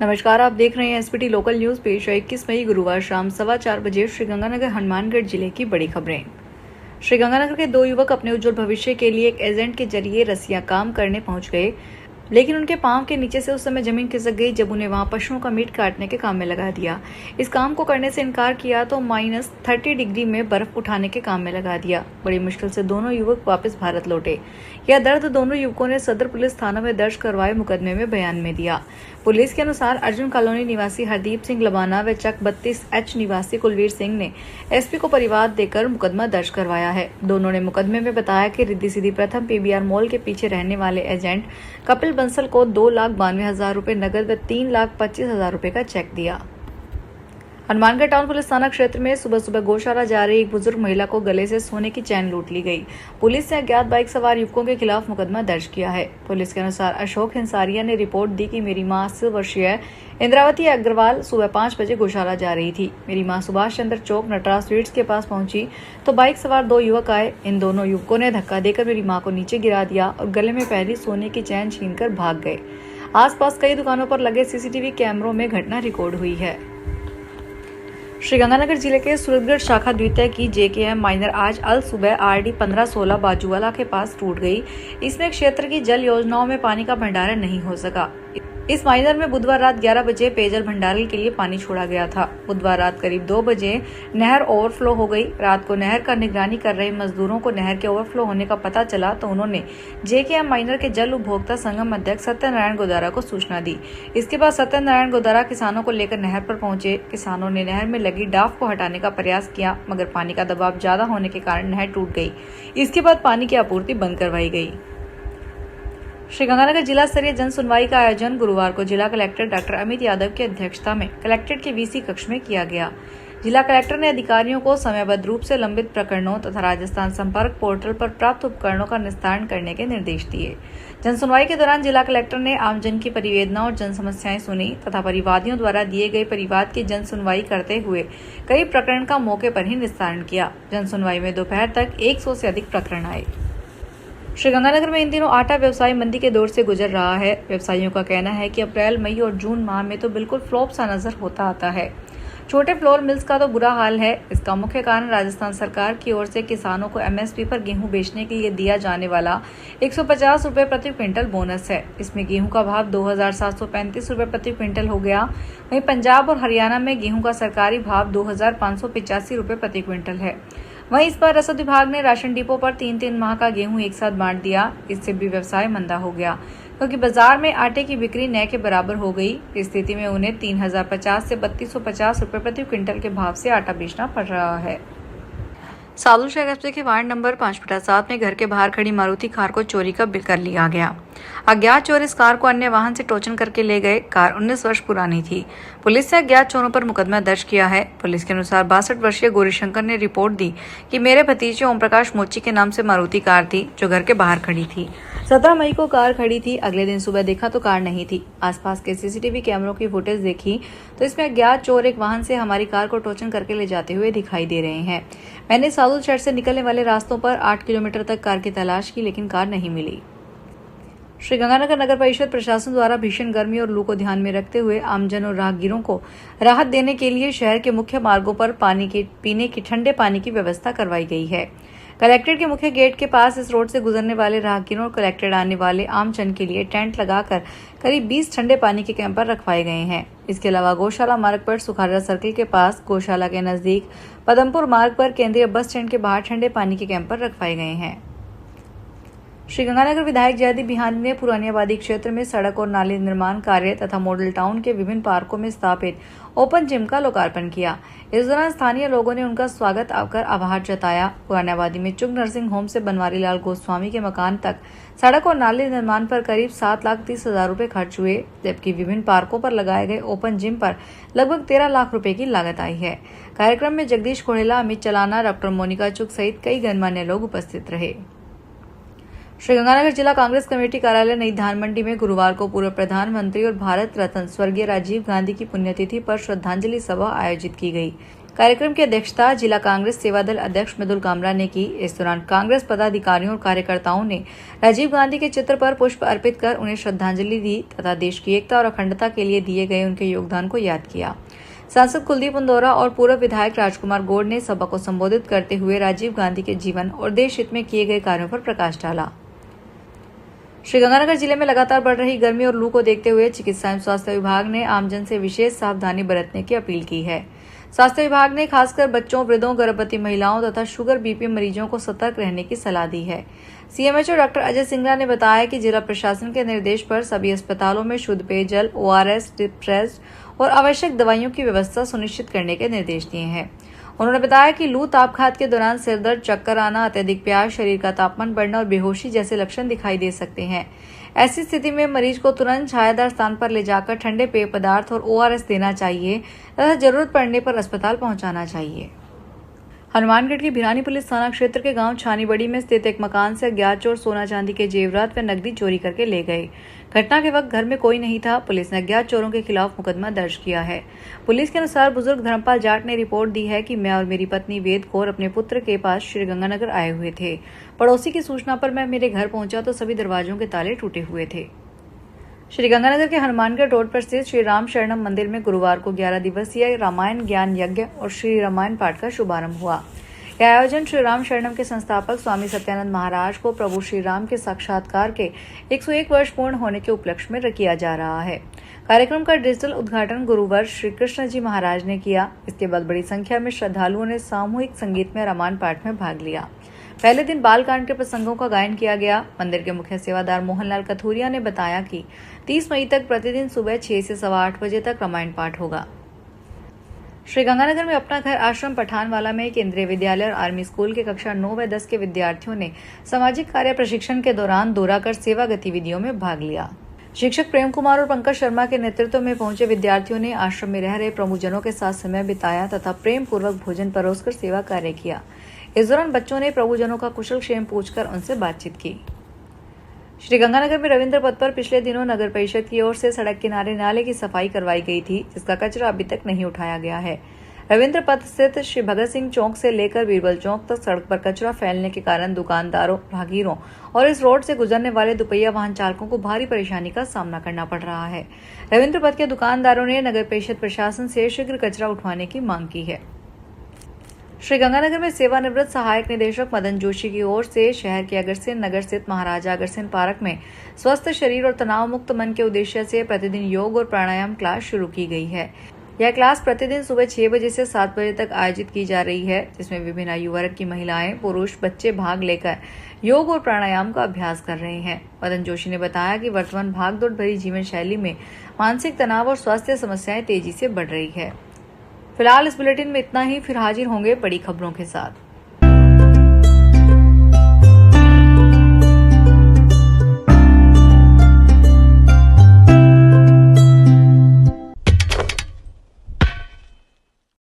नमस्कार, आप देख रहे हैं एसपीटी लोकल न्यूज। पेश है 21 मई गुरुवार शाम 4:15 बजे श्रीगंगानगर हनुमानगढ़ जिले की बड़ी खबरें। श्रीगंगानगर के दो युवक अपने उज्जवल भविष्य के लिए एक एजेंट के जरिए रसिया काम करने पहुंच गए, लेकिन उनके पांव के नीचे से उस समय जमीन खिसक गई जब उन्हें वहां पशुओं का मीट काटने के काम में लगा दिया। इस काम को करने से इनकार किया तो -30 डिग्री में बर्फ उठाने के काम में लगा दिया। बड़ी मुश्किल से दोनों युवक वापस भारत लौटे। यह दर्द दोनों युवकों ने सदर पुलिस थाना में दर्ज करवाए मुकदमे में बयान में दिया। पुलिस के अनुसार अर्जुन कॉलोनी निवासी हरदीप सिंह लबाना व चक 32H निवासी कुलवीर सिंह ने एसपी को परिवाद देकर मुकदमा दर्ज करवाया है। दोनों ने मुकदमे में बताया कि रिद्धि सिद्धि प्रथम PBR मॉल के पीछे रहने वाले एजेंट कपिल बंसल को 2,92,000 रुपए नगद व 3,25,000 रुपए का चेक दिया। हनुमानगढ़ टाउन पुलिस थाना क्षेत्र में सुबह सुबह गौशाला जा रही एक बुजुर्ग महिला को गले से सोने की चैन लूट ली गई। पुलिस ने अज्ञात बाइक सवार युवकों के खिलाफ मुकदमा दर्ज किया है। पुलिस के अनुसार अशोक हिंसारिया ने रिपोर्ट दी कि मेरी मां 80 वर्षीय इंद्रावती अग्रवाल सुबह 5 बजे गौशाला जा रही थी। मेरी मां सुभाष चंद्र चौक नटराज स्वीट्स के पास पहुंची तो बाइक सवार दो युवक आए। इन दोनों युवकों ने धक्का देकर मेरी मां को नीचे गिरा दिया और गले में पहली सोने की चैन छीनकर भाग गए। आसपास कई दुकानों पर लगे सीसीटीवी कैमरों में घटना रिकॉर्ड हुई है। श्रीगंगानगर जिले के सूरतगढ़ शाखा द्वितीय की JKM माइनर आज अल सुबह RD 1516 बाजूवाला के पास टूट गई। इसमें क्षेत्र की जल योजनाओं में पानी का भंडारण नहीं हो सका। इस माइनर में बुधवार रात 11 बजे पेयजल भंडारण के लिए पानी छोड़ा गया था। बुधवार रात करीब 2 बजे नहर ओवरफ्लो हो गई। रात को नहर का निगरानी कर रहे मजदूरों को नहर के ओवरफ्लो होने का पता चला तो उन्होंने JKM माइनर के जल उपभोक्ता संगम अध्यक्ष सत्यनारायण गोदारा को सूचना दी। इसके बाद सत्यनारायण गोदारा किसानों को लेकर नहर पर पहुंचे। किसानों ने नहर में लगी डाफ को हटाने का प्रयास किया, मगर पानी का दबाव ज्यादा होने के कारण नहर टूट गई। इसके बाद पानी की आपूर्ति बंद करवाई गई। श्रीगंगानगर जिला स्तरीय जन सुनवाई का आयोजन गुरुवार को जिला कलेक्टर डॉक्टर अमित यादव की अध्यक्षता में कलेक्ट्रेट के VC कक्ष में किया गया। जिला कलेक्टर ने अधिकारियों को समयबद्ध रूप से लंबित प्रकरणों तथा राजस्थान संपर्क पोर्टल पर प्राप्त उपकरणों का निस्तारण करने के निर्देश दिए। जन सुनवाई के दौरान जिला कलेक्टर ने आमजन की परिवेदना और जन समस्याएं सुनी तथा परिवादियों द्वारा दिए गए परिवाद की जन सुनवाई करते हुए कई प्रकरण का मौके पर ही निस्तारण किया। जन सुनवाई में दोपहर तक 100 से अधिक प्रकरण आए। श्रीगंगानगर में इन दिनों आटा व्यवसाय मंदी के दौर से गुजर रहा है। व्यवसायियों का कहना है कि अप्रैल, मई और जून माह में तो बिल्कुल फ्लॉप सा नजर होता आता है। छोटे फ्लोर मिल्स का तो बुरा हाल है। इसका मुख्य कारण राजस्थान सरकार की ओर से किसानों को MSP पर गेहूं बेचने के लिए दिया जाने वाला 150 रुपए प्रति क्विंटल बोनस है। इसमें गेहूं का भाव 2,735 रुपए प्रति क्विंटल हो गया। वहीं पंजाब और हरियाणा में गेहूं का सरकारी भाव 2,585 रुपए प्रति क्विंटल है। वहीं इस पर रसद विभाग ने राशन डिपो पर 3-3 माह का गेहूं एक साथ बांट दिया। इससे भी व्यवसाय मंदा हो गया, क्योंकि बाजार में आटे की बिक्री न के बराबर हो गई। इस स्थिति में उन्हें 3,050 से 3,250 रुपए प्रति क्विंटल के भाव से आटा बेचना पड़ रहा है। सादुल शहर कस्बे के वार्ड नंबर 5/7 में घर के बाहर खड़ी मारुति कार को चोरी कर लिया गया। अज्ञात चोर इस कार को अन्य वाहन से टोचन करके ले गए। कार 19 वर्ष पुरानी थी। पुलिस ने अज्ञात चोरों पर मुकदमा दर्ज किया है। पुलिस के अनुसार 62 वर्षीय गौरीशंकर ने रिपोर्ट दी कि मेरे भतीजे ओम प्रकाश मोची के नाम से मारुति कार थी जो घर के बाहर खड़ी थी। 17 मई को कार खड़ी थी। अगले दिन सुबह देखा तो कार नहीं थी। आसपास के CCTV कैमरों की फुटेज देखी तो इसमें अज्ञात चोर एक वाहन से हमारी कार को टोचन करके ले जाते हुए दिखाई दे रहे हैं। मैंने सादुल शहर से निकलने वाले रास्तों पर 8 किलोमीटर तक कार की तलाश की, लेकिन कार नहीं मिली। श्रीगंगानगर नगर परिषद प्रशासन द्वारा भीषण गर्मी और लू को ध्यान में रखते हुए आमजन और राहगीरों को राहत देने के लिए शहर के मुख्य मार्गों पर पीने की ठंडे पानी की व्यवस्था करवाई गई है। कलेक्ट्रेट के मुख्य गेट के पास इस रोड से गुजरने वाले राहगीरों और कलेक्ट्रेट आने वाले आमजन के लिए टेंट लगाकर करीब 20 ठंडे पानी के कैंपर रखवाए गए हैं। इसके अलावा गौशाला मार्ग पर सुखारा सर्किल के पास, गौशाला के नजदीक पदमपुर मार्ग पर केंद्रीय बस स्टैंड के बाहर ठंडे पानी के कैंपर रखवाए गए हैं। श्रीगंगानगर विधायक जयदीप बिहानी ने पुरानी आबादी क्षेत्र में सड़क और नाले निर्माण कार्य तथा मॉडल टाउन के विभिन्न पार्कों में स्थापित ओपन जिम का लोकार्पण किया। इस दौरान स्थानीय लोगों ने उनका स्वागत कर आभार जताया। पुरानी आबादी में चुग नर्सिंग होम से बनवारी लाल गोस्वामी के मकान तक सड़क और नाले निर्माण पर करीब 7,30,000 रुपए खर्च हुए, जबकि विभिन्न पार्कों पर लगाए गए ओपन जिम पर लगभग 13 लाख रुपए की लागत आई है। कार्यक्रम में जगदीश कोड़ेला, अमित चलाना, डॉक्टर मोनिका चुग सहित कई गणमान्य लोग उपस्थित रहे। श्रीगंगानगर जिला कांग्रेस कमेटी कार्यालय नई धान मंडी में गुरुवार को पूर्व प्रधानमंत्री और भारत रत्न स्वर्गीय राजीव गांधी की पुण्यतिथि पर श्रद्धांजलि सभा आयोजित की गई। कार्यक्रम की अध्यक्षता जिला कांग्रेस सेवा दल अध्यक्ष मृदुल कामरा ने की। इस दौरान कांग्रेस पदाधिकारियों और कार्यकर्ताओं ने राजीव गांधी के चित्र पर पुष्प अर्पित कर उन्हें श्रद्धांजलि दी तथा देश की एकता और अखंडता के लिए दिए गए उनके योगदान को याद किया। सांसद कुलदीप इंदौरा और पूर्व विधायक राजकुमार गौड़ ने सभा को संबोधित करते हुए राजीव गांधी के जीवन और देश हित में किए गए कार्यों पर प्रकाश डाला। श्रीगंगानगर जिले में लगातार बढ़ रही गर्मी और लू को देखते हुए चिकित्सा एवं स्वास्थ्य विभाग ने आमजन से विशेष सावधानी बरतने की अपील की है। स्वास्थ्य विभाग ने खासकर बच्चों, वृद्धों, गर्भवती महिलाओं तथा शुगर बीपी मरीजों को सतर्क रहने की सलाह दी है। सीएमएचओ डॉक्टर अजय सिंगला ने बताया कि जिला प्रशासन के निर्देश पर सभी अस्पतालों में शुद्ध पेयजल, ORS, ड्रिप टेस्ट और आवश्यक दवाइयों की व्यवस्था सुनिश्चित करने के निर्देश दिए हैं। उन्होंने बताया कि लू तापघात के दौरान सिरदर्द, चक्कर आना, अत्यधिक प्यास, शरीर का तापमान बढ़ना और बेहोशी जैसे लक्षण दिखाई दे सकते हैं। ऐसी स्थिति में मरीज को तुरंत छायादार स्थान पर ले जाकर ठंडे पेय पदार्थ और ORS देना चाहिए तथा जरूरत पड़ने पर अस्पताल पहुंचाना चाहिए। हनुमानगढ़ की भिरानी पुलिस थाना क्षेत्र के गांव छानीबड़ी में स्थित एक मकान से अज्ञात चोर सोना चांदी के जेवरात व नकदी चोरी करके ले गए। घटना के वक्त घर में कोई नहीं था। पुलिस ने अज्ञात चोरों के खिलाफ मुकदमा दर्ज किया है। पुलिस के अनुसार बुजुर्ग धर्मपाल जाट ने रिपोर्ट दी है कि मैं और मेरी पत्नी वेद कौर अपने पुत्र के पास श्रीगंगानगर आए हुए थे। पड़ोसी की सूचना पर मैं मेरे घर पहुंचा तो सभी दरवाजों के ताले टूटे हुए थे। श्रीगंगानगर के हनुमानगढ़ रोड पर स्थित श्री राम शरणम मंदिर में गुरुवार को 11 दिवसीय रामायण ज्ञान यज्ञ और श्री रामायण पाठ का शुभारंभ हुआ। यह आयोजन श्री राम शरणम के संस्थापक स्वामी सत्यानंद महाराज को प्रभु श्री राम के साक्षात्कार के 101 वर्ष पूर्ण होने के उपलक्ष्य में किया जा रहा है। कार्यक्रम का डिजिटल उद्घाटन गुरुवर श्री कृष्ण जी महाराज ने किया। इसके बाद बड़ी संख्या में श्रद्धालुओं ने सामूहिक संगीत में रामायण पाठ में भाग लिया। पहले दिन बालकांड के प्रसंगों का गायन किया गया। मंदिर के मुख्य सेवादार मोहनलाल कथूरिया ने बताया कि 30 मई तक प्रतिदिन सुबह 6 से 8:15 बजे तक रामायण पाठ होगा। श्रीगंगानगर में अपना घर आश्रम पठानवाला में केंद्रीय विद्यालय और आर्मी स्कूल के कक्षा 9 व 10 के विद्यार्थियों ने सामाजिक कार्य प्रशिक्षण के दौरान दौरा कर सेवा गतिविधियों में भाग लिया। शिक्षक प्रेम कुमार और पंकज शर्मा के नेतृत्व में पहुंचे विद्यार्थियों ने आश्रम में रह रहे प्रमुखजनों के साथ समय बिताया तथा प्रेम पूर्वक भोजन परोसकर सेवा कार्य किया। इस दौरान बच्चों ने प्रभुजनों का कुशल क्षेम पूछकर उनसे बातचीत की। श्रीगंगानगर में रविंद्र पथ पर पिछले दिनों नगर परिषद की ओर से सड़क किनारे नाले की सफाई करवाई गई थी, जिसका कचरा अभी तक नहीं उठाया गया है। रविंद्र पथ स्थित श्री भगत सिंह चौक से लेकर बीरबल चौक तक सड़क पर कचरा फैलने के कारण दुकानदारों, राहगीरों और इस रोड से गुजरने वाले दुपहिया वाहन चालकों को भारी परेशानी का सामना करना पड़ रहा है। रविंद्र पथ के दुकानदारों ने नगर परिषद प्रशासन से शीघ्र कचरा उठवाने की मांग की है। श्रीगंगानगर में सेवानिवृत्त सहायक निदेशक मदन जोशी की ओर से शहर के अग्रसेन नगर स्थित महाराजा अग्रसेन पार्क में स्वस्थ शरीर और तनाव मुक्त मन के उद्देश्य से प्रतिदिन योग और प्राणायाम क्लास शुरू की गई है। यह क्लास प्रतिदिन सुबह 6 बजे से 7 बजे तक आयोजित की जा रही है, जिसमें विभिन्न आयु वर्ग की महिलाएं, पुरुष, बच्चे भाग लेकर योग और प्राणायाम का अभ्यास कर रहे हैं। मदन जोशी ने बताया कि वर्तमान भागदौड़ भरी जीवन शैली में मानसिक तनाव और स्वास्थ्य समस्याएं तेजी से बढ़ रही है। फिलहाल इस बुलेटिन में इतना ही। फिर हाजिर होंगे बड़ी खबरों के साथ।